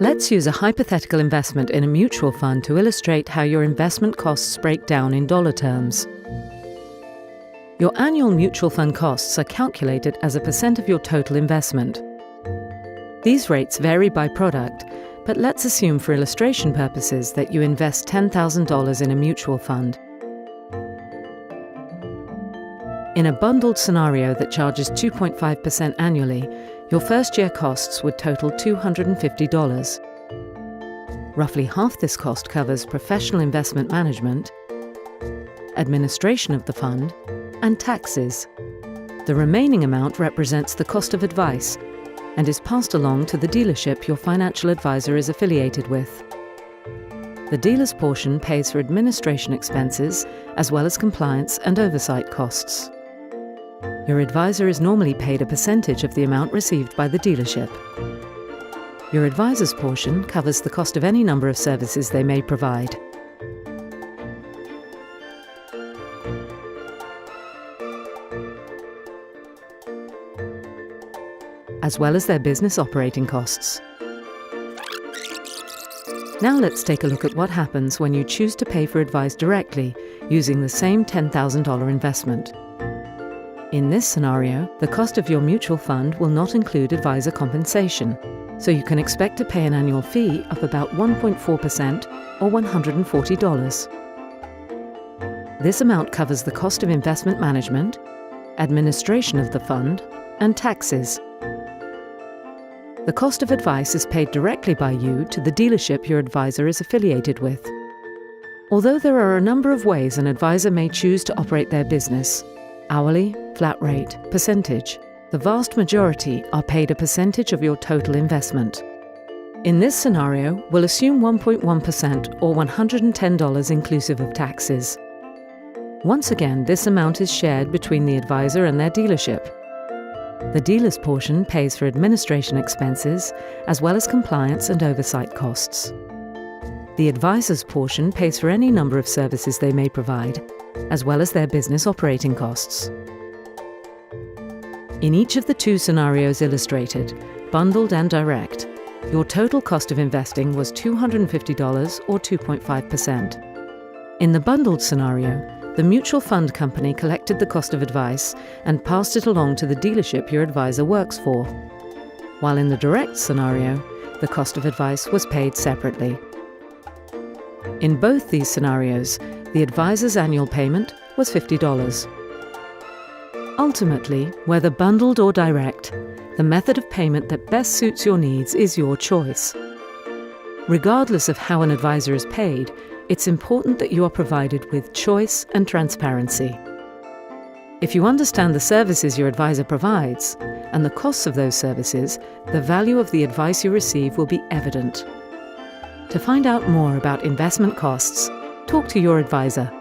Let's use a hypothetical investment in a mutual fund to illustrate how your investment costs break down in dollar terms. Your annual mutual fund costs are calculated as a percent of your total investment. These rates vary by product, but let's assume for illustration purposes that you invest $10,000 in a mutual fund. In a bundled scenario that charges 2.5% annually, your first-year costs would total $250. Roughly half this cost covers professional investment management, administration of the fund, and taxes. The remaining amount represents the cost of advice and is passed along to the dealership your financial advisor is affiliated with. The dealer's portion pays for administration expenses as well as compliance and oversight costs. Your advisor is normally paid a percentage of the amount received by the dealership. Your advisor's portion covers the cost of any number of services they may provide. As well as their business operating costs. Now let's take a look at what happens when you choose to pay for advice directly using the same $10,000 investment. In this scenario, the cost of your mutual fund will not include advisor compensation, so you can expect to pay an annual fee of about 1.4% or $140. This amount covers the cost of investment management, administration of the fund, and taxes. The cost of advice is paid directly by you to the dealership your advisor is affiliated with. Although there are a number of ways an advisor may choose to operate their business, hourly, flat rate, percentage, the vast majority are paid a percentage of your total investment. In this scenario, we'll assume 1.1% or $110 inclusive of taxes. Once again, this amount is shared between the advisor and their dealership. The dealer's portion pays for administration expenses as well as compliance and oversight costs. The advisor's portion pays for any number of services they may provide, as well as their business operating costs. In each of the two scenarios illustrated, bundled and direct, your total cost of investing was $250 or 2.5%. In the bundled scenario, the mutual fund company collected the cost of advice and passed it along to the dealership your advisor works for, while in the direct scenario, the cost of advice was paid separately. In both these scenarios, the advisor's annual payment was $50. Ultimately, whether bundled or direct, the method of payment that best suits your needs is your choice. Regardless of how an advisor is paid, it's important that you are provided with choice and transparency. If you understand the services your advisor provides and the costs of those services, the value of the advice you receive will be evident. To find out more about investment costs, talk to your advisor.